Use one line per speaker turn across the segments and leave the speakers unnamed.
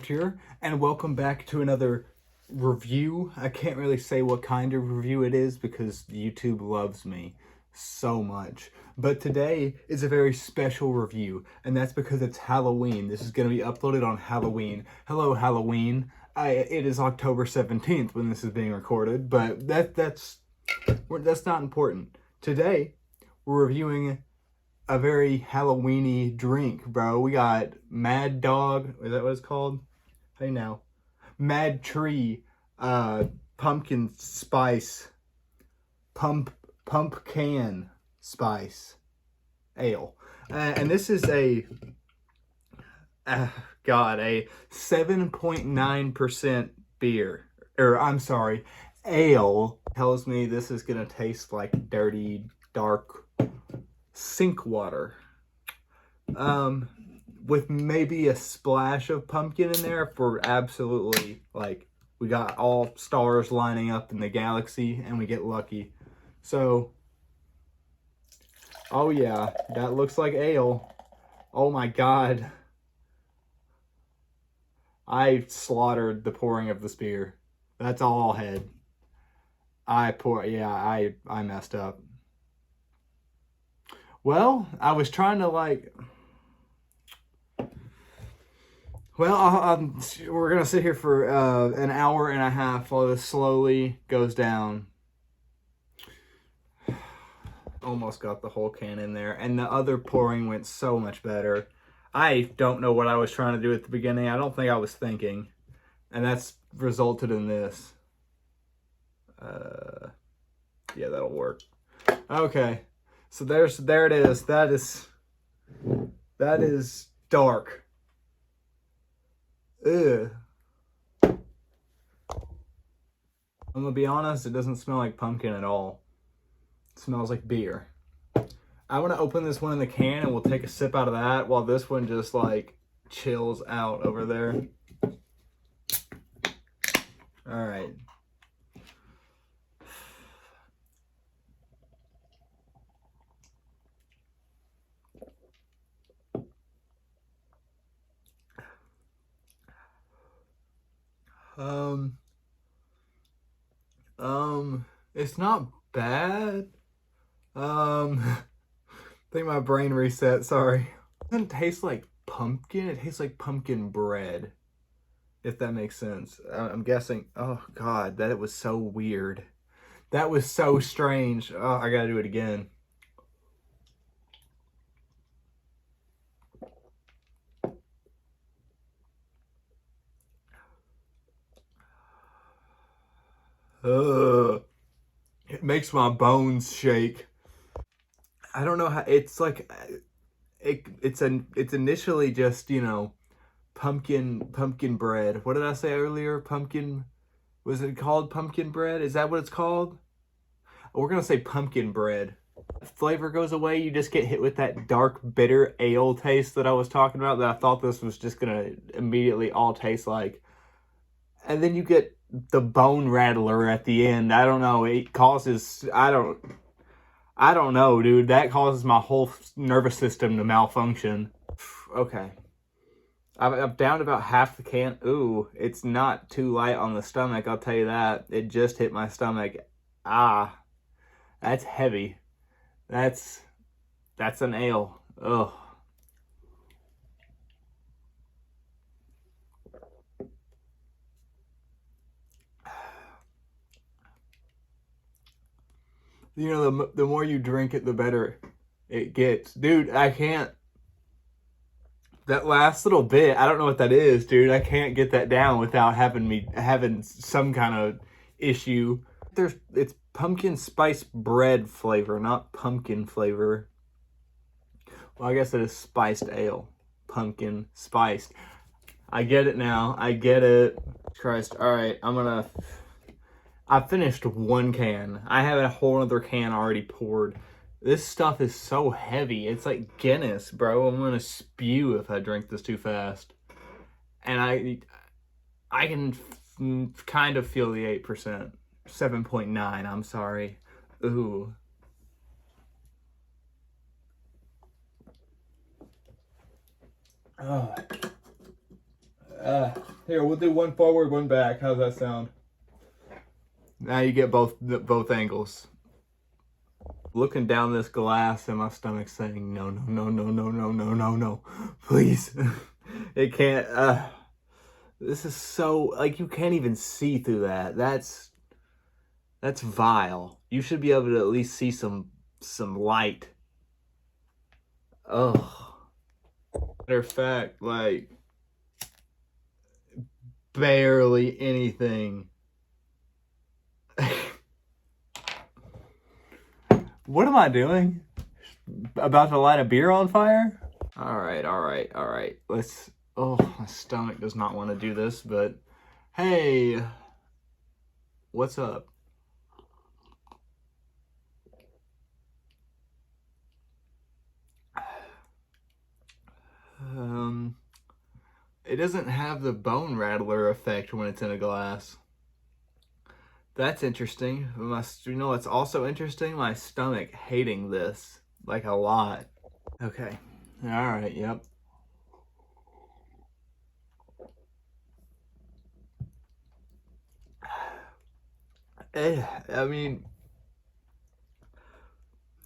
Here, and welcome back to another review. I can't really say what kind of review it is because YouTube loves me so much. But today is a very special review, and that's because it's Halloween. This is going to be uploaded on Halloween. Hello, Halloween. It is October 17th when this is being recorded, but that's not important. Today, we're reviewing a very Halloween-y drink, bro. We got Mad Dog. Is that what it's called? Hey now. Mad Tree, pumpkin spice, pumpcan spice ale. And this is a 7.9% beer. Or, I'm sorry, ale. Tells me this is gonna taste like dirty, dark sink water. With maybe a splash of pumpkin in there for absolutely, like, we got all stars lining up in the galaxy and we get lucky. So, oh yeah, that looks like ale. Oh my god. I slaughtered the pouring of this beer. That's all I'll head. I messed up. Well, I was trying to we're going to sit here for an hour and a half while this slowly goes down. Almost got the whole can in there. And the other pouring went so much better. I don't know what I was trying to do at the beginning. I don't think I was thinking. And that's resulted in this. Yeah, that'll work. Okay. So there it is. That is dark. Ugh. I'm gonna be honest, it doesn't smell like pumpkin at all. It smells like beer. I want to open this one in the can and we'll take a sip out of that while this one just like chills out over there. All right. It's not bad. I think my brain reset, sorry. It doesn't taste like pumpkin, it tastes like pumpkin bread, if that makes sense. I'm guessing, oh god, that was so weird. That was so strange. Oh, I gotta do it again. Ugh. It makes my bones shake. I don't know how, it's like, it's initially just, you know, pumpkin bread. What did I say earlier? Pumpkin, was it called pumpkin bread? Is that what it's called? We're gonna say pumpkin bread. Flavor goes away, you just get hit with that dark, bitter ale taste that I was talking about that I thought this was just gonna immediately all taste like. And then you get the bone rattler at the end. I don't know, it causes, I don't know, dude. That causes my whole nervous system to malfunction. Okay. I'm down to about half the can. Ooh, it's not too light on the stomach, I'll tell you that. It just hit my stomach. Ah, that's heavy. That's an ale. Ugh. You know, the more you drink it, the better it gets. Dude, I can't. That last little bit, I don't know what that is, dude. I can't get that down without having some kind of issue. It's pumpkin spice bread flavor, not pumpkin flavor. Well, I guess it is spiced ale. Pumpkin spiced. I get it now. I get it. Christ. All right, I finished one can. I have a whole other can already poured. This stuff is so heavy. It's like Guinness, bro. I'm gonna spew if I drink this too fast. And I can kind of feel the 8%. 7.9, I'm sorry. Ooh. Oh. Here, we'll do one forward, one back. How's that sound? Now you get both angles. Looking down this glass and my stomach's saying, no, no, no, no, no, no, no, no, no. Please. It can't, this is so, like, you can't even see through that. That's vile. You should be able to at least see some light. Oh. Matter of fact, like, barely anything. What am I doing? About to light a beer on fire? All right. Let's, oh, my stomach does not want to do this, but hey, what's up? It doesn't have the bone rattler effect when it's in a glass. That's interesting. You know what's also interesting? My stomach hating this, like, a lot. Okay. All right, yep. I mean,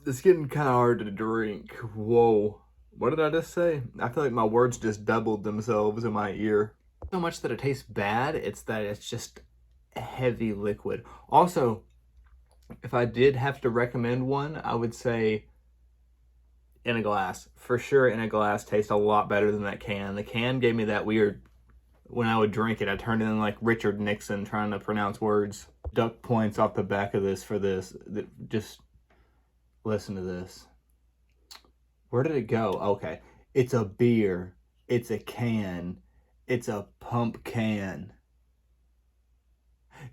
it's getting kind of hard to drink. Whoa. What did I just say? I feel like my words just doubled themselves in my ear. So much that it tastes bad, it's that it's just heavy liquid. Also, if I did have to recommend one, I would say in a glass. For sure, in a glass tastes a lot better than that can. The can gave me that weird, when I would drink it, I turned in like Richard Nixon trying to pronounce words. Duck points off the back of this for this. Just listen to this. Where did it go? Okay. It's a beer. It's a can. It's a Pumpcan.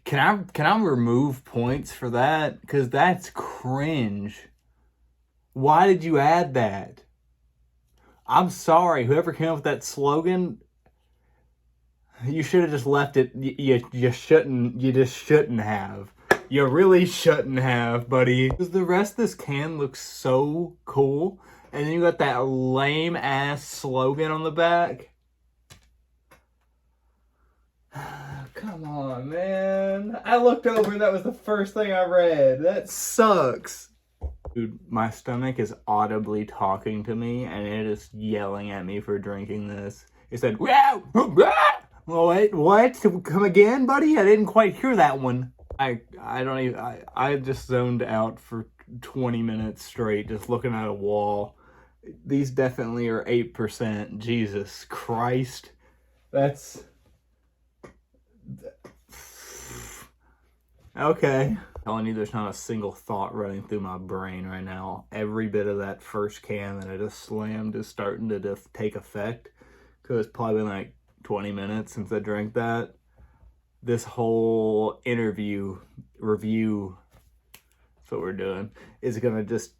Can I remove points for that? Because that's cringe. Why did you add that? I'm sorry. Whoever came up with that slogan, you should have just left it. You shouldn't. You just shouldn't have. You really shouldn't have, buddy. Because the rest of this can looks so cool. And then you got that lame ass slogan on the back. Come on, man. I looked over and that was the first thing I read. That sucks. Dude, my stomach is audibly talking to me and it is yelling at me for drinking this. It said, wow! Wait, what? Come again, buddy? I didn't quite hear that one. I don't even, I just zoned out for 20 minutes straight just looking at a wall. These definitely are 8%. Jesus Christ. That's... Okay. I'm telling you, there's not a single thought running through my brain right now. Every bit of that first can that I just slammed is starting to just take effect. Because it's probably been like 20 minutes since I drank that. This whole review, that's what we're doing, is gonna just...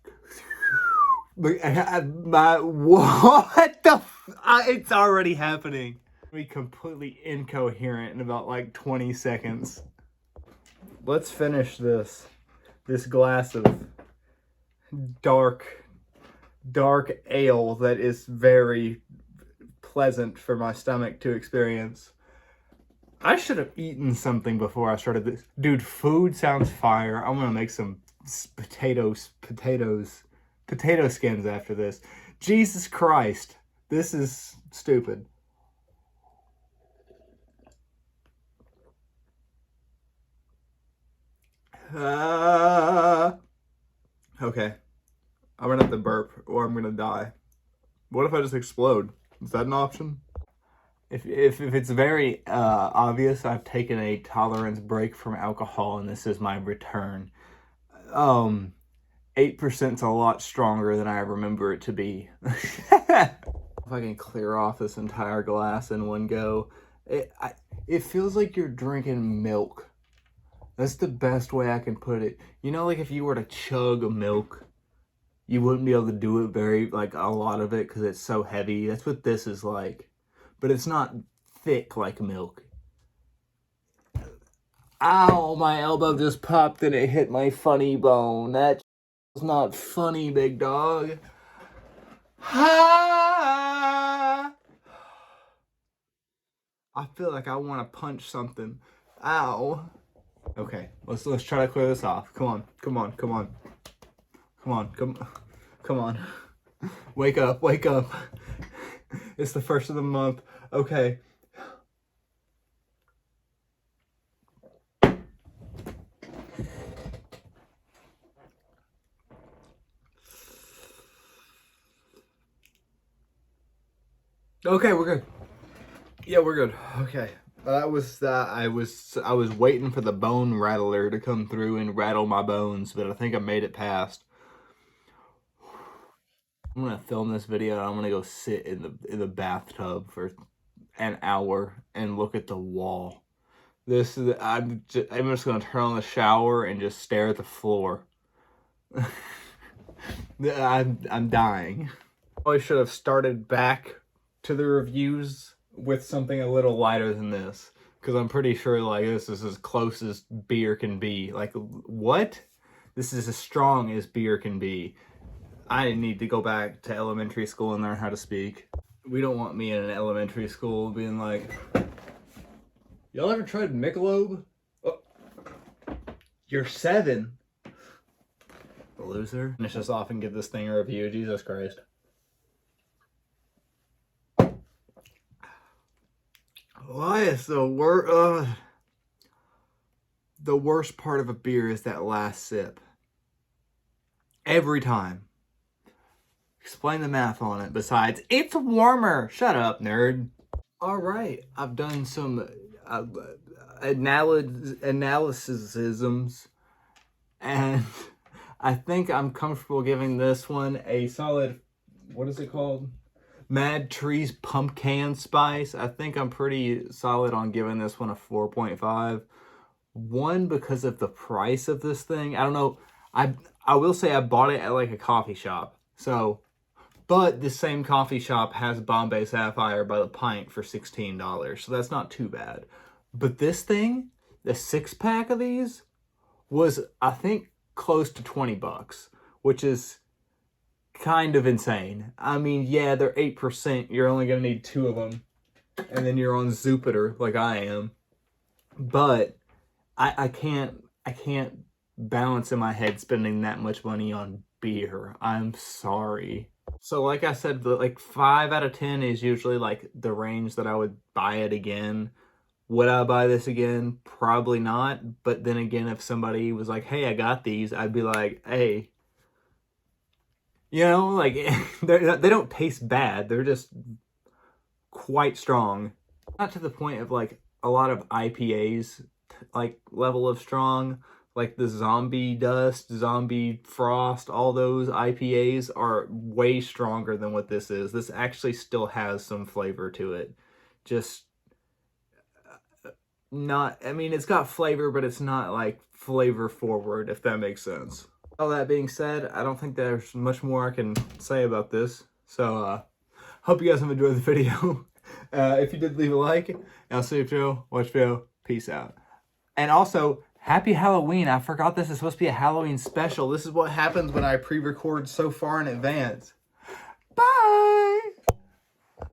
what the it's already happening. Be completely incoherent in about like 20 seconds. Let's finish this glass of dark ale that is very pleasant for my stomach to experience. I should have eaten something before I started this. Dude, food sounds fire. I'm gonna make some potato skins after this. Jesus Christ. This is stupid. Okay. I'm gonna have to burp or I'm gonna die. What if I just explode? Is that an option? If it's very obvious, I've taken a tolerance break from alcohol and this is my return. 8%'s a lot stronger than I remember it to be. If I can clear off this entire glass in one go, it feels like you're drinking milk. That's the best way I can put it. You know, like if you were to chug milk, you wouldn't be able to do it very, like, a lot of it because it's so heavy. That's what this is like. But it's not thick like milk. Ow, my elbow just popped and it hit my funny bone. That was not funny, big dog. Ha! I feel like I want to punch something. Ow. Okay, let's try to clear this off. Come on, come on, come on. Come on, come on. Wake up, wake up. It's the first of the month. Okay. Okay, we're good. Yeah, we're good. Okay. That was I was waiting for the bone rattler to come through and rattle my bones, but I think I made it past. I'm gonna film this video. I'm gonna go sit in the bathtub for an hour and look at the wall. I'm just gonna turn on the shower and just stare at the floor. I'm dying. I should have started back to the reviews with something a little lighter than this, because I'm pretty sure like this is as close as beer can be. Like, what? This is as strong as beer can be. I need to go back to elementary school and learn how to speak. We don't want me in an elementary school being like, y'all ever tried Michelob? Oh, you're 7. Loser. Finish this off and give this thing a review. Jesus Christ. Why is the worst part of a beer is that last sip. Every time. Explain the math on it besides, it's warmer. Shut up, nerd. All right, I've done some analysis, and I think I'm comfortable giving this one a solid, what is it called? Mad Trees Pumpcan Spice. I think I'm pretty solid on giving this one a 4.5. One, because of the price of this thing. I don't know. I will say I bought it at like a coffee shop. So, but this same coffee shop has Bombay Sapphire by the pint for $16. So that's not too bad. But this thing, the 6-pack of these, was, I think, close to $20, which is kind of insane. I mean, yeah, they're 8%. You're only going to need 2 of them. And then you're on Jupiter like I am. But I can't balance in my head spending that much money on beer. I'm sorry. So like I said, like 5 out of 10 is usually like the range that I would buy it again. Would I buy this again? Probably not. But then again, if somebody was like, hey, I got these, I'd be like, hey. You know, like, they don't taste bad. They're just quite strong. Not to the point of like a lot of IPAs, like level of strong, like the Zombie Dust, Zombie Frost, all those IPAs are way stronger than what this is. This actually still has some flavor to it. Just not, I mean, it's got flavor, but it's not like flavor forward, if that makes sense. All that being said, I don't think there's much more I can say about this. So, hope you guys have enjoyed the video. If you did, leave a like. And I'll see you video, watch video. Peace out. And also, happy Halloween. I forgot this is supposed to be a Halloween special. This is what happens when I pre-record so far in advance. Bye!